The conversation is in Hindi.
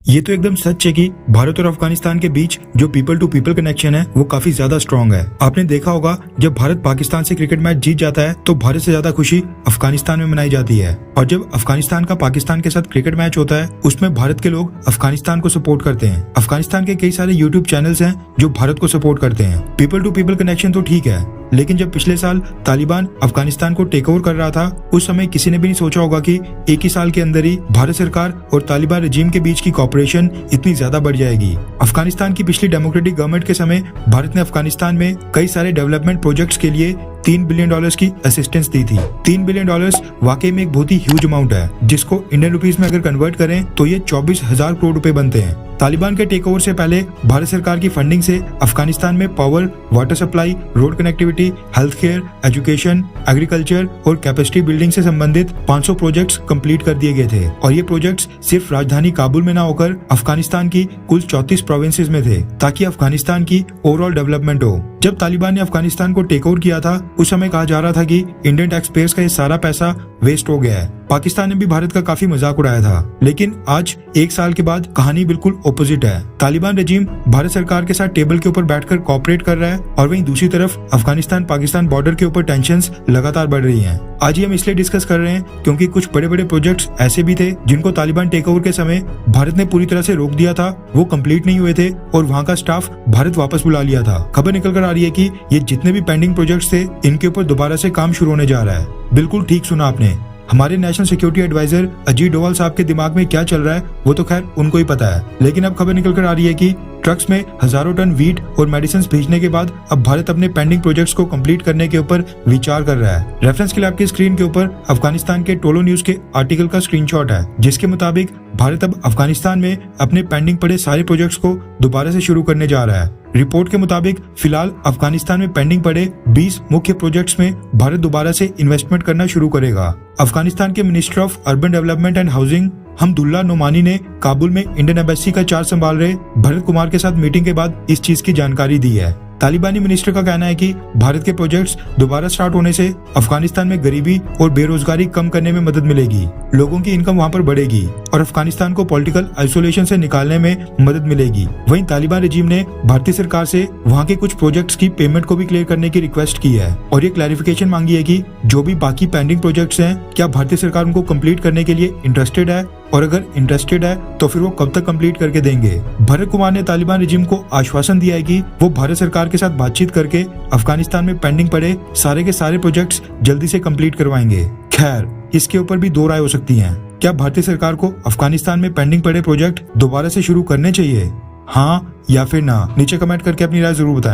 ये तो एकदम सच है कि भारत और अफगानिस्तान के बीच जो पीपल टू पीपल कनेक्शन है वो काफी ज्यादा स्ट्रॉन्ग है। आपने देखा होगा जब भारत पाकिस्तान से क्रिकेट मैच जीत जाता है तो भारत से ज्यादा खुशी अफगानिस्तान में मनाई जाती है, और जब अफगानिस्तान का पाकिस्तान के साथ क्रिकेट मैच होता है उसमें भारत के लोग अफगानिस्तान को सपोर्ट करते हैं। अफगानिस्तान के कई सारे यूट्यूब चैनल्स हैं जो भारत को सपोर्ट करते हैं। पीपल टू पीपल कनेक्शन तो ठीक है, लेकिन जब पिछले साल तालिबान अफगानिस्तान को टेक ओवर कर रहा था उस समय किसी ने भी नहीं सोचा होगा कि एक ही साल के अंदर ही भारत सरकार और तालिबान रजीम के बीच की कोऑपरेशन इतनी ज्यादा बढ़ जाएगी। अफगानिस्तान की पिछली डेमोक्रेटिक गवर्नमेंट के समय भारत ने अफगानिस्तान में कई सारे डेवलपमेंट प्रोजेक्ट्स के लिए $3 बिलियन की असिस्टेंस दी थी। $3 बिलियन वाकई में एक बहुत ही ह्यूज अमाउंट है, जिसको इंडियन रुपीस में अगर कन्वर्ट करें तो ये 24,000 करोड़ रुपए बनते हैं। तालिबान के टेक ओवर से पहले भारत सरकार की फंडिंग से अफगानिस्तान में power, water supply, road connectivity, health care, education, agriculture और कैपेसिटी बिल्डिंग से संबंधित 500 प्रोजेक्ट्स कंप्लीट कर दिए गए थे, और ये प्रोजेक्ट्स सिर्फ राजधानी काबुल में न होकर अफगानिस्तान की कुल 34 प्रोविंसेस में थे, ताकि अफगानिस्तान की ओवरऑल डेवलपमेंट हो। जब तालिबान ने अफगानिस्तान को टेक ओवर किया था उस समय कहा जा रहा था कि इंडियन टैक्स पेयर्स का ये सारा पैसा वेस्ट हो गया है। पाकिस्तान ने भी भारत का काफी मजाक उड़ाया था, लेकिन आज एक साल के बाद कहानी बिल्कुल ऑपोजिट है। तालिबान रजीम भारत सरकार के साथ टेबल के ऊपर बैठकर कोऑपरेट कर रहा है, और वहीं दूसरी तरफ अफगानिस्तान पाकिस्तान बॉर्डर के ऊपर टेंशंस लगातार बढ़ रही हैं। आज ही हम इसलिए डिस्कस कर रहे हैं क्योंकि कुछ बड़े बड़े प्रोजेक्ट्स ऐसे भी थे जिनको तालिबान टेक ओवर के समय भारत ने पूरी तरह से रोक दिया था, वो कंप्लीट नहीं हुए थे और वहाँ का स्टाफ भारत वापस बुला लिया था। खबर निकल कर आ रही है कि ये जितने भी पेंडिंग प्रोजेक्ट्स थे इनके ऊपर दोबारा से काम शुरू होने जा रहा है। बिल्कुल ठीक सुना आपने। हमारे national security advisor Ajit Doval साहब के दिमाग में क्या चल रहा है वो तो खैर उनको ही पता है, लेकिन अब खबर निकल कर आ रही है कि ट्रक्स में हजारों टन वीट और मेडिसिन भेजने के बाद अब भारत अपने पेंडिंग प्रोजेक्ट्स को कंप्लीट करने के ऊपर विचार कर रहा है। रेफरेंस के लिए आपकी स्क्रीन के ऊपर अफगानिस्तान के टोलो न्यूज के आर्टिकल का स्क्रीनशॉट है, जिसके मुताबिक भारत अब अफगानिस्तान में अपने पेंडिंग पड़े सारे प्रोजेक्ट्स को दोबारा से शुरू करने जा रहा है। रिपोर्ट के मुताबिक फिलहाल अफगानिस्तान में पेंडिंग पड़े 20 मुख्य प्रोजेक्ट्स में भारत दोबारा से इन्वेस्टमेंट करना शुरू करेगा। अफगानिस्तान के minister of urban development and housing Hamdullah Nomani ने काबुल में इंडियन एम्बेसी का चार्ज संभाल रहे भरत कुमार के साथ मीटिंग के बाद इस चीज की जानकारी दी है। तालिबानी मिनिस्टर का कहना है कि भारत के प्रोजेक्ट्स दोबारा स्टार्ट होने से अफगानिस्तान में गरीबी और बेरोजगारी कम करने में मदद मिलेगी, लोगों की इनकम वहां पर बढ़ेगी और अफगानिस्तान को पॉलिटिकल आइसोलेशन से निकालने में मदद मिलेगी। वहीं तालिबान रजीम ने भारतीय सरकार से वहां के कुछ प्रोजेक्ट्स की पेमेंट को भी क्लियर करने की रिक्वेस्ट की है, और ये क्लैरिफिकेशन मांगी है कि जो भी बाकी पेंडिंग प्रोजेक्ट्स हैं क्या भारतीय सरकार उनको कंप्लीट करने के लिए इंटरेस्टेड है, और अगर इंटरेस्टेड है तो फिर वो कब तक कंप्लीट करके देंगे। भरत कुमार ने तालिबान रजीम को आश्वासन दिया है कि वो भारत सरकार के साथ बातचीत करके अफगानिस्तान में पेंडिंग पड़े सारे के सारे प्रोजेक्ट्स जल्दी से कंप्लीट करवाएंगे। खैर, इसके ऊपर भी दो राय हो सकती हैं। क्या भारतीय सरकार को अफगानिस्तान में पेंडिंग पड़े प्रोजेक्ट दोबारा से शुरू करने चाहिए, हाँ या फिर ना? नीचे कमेंट करके अपनी राय जरूर बताएं।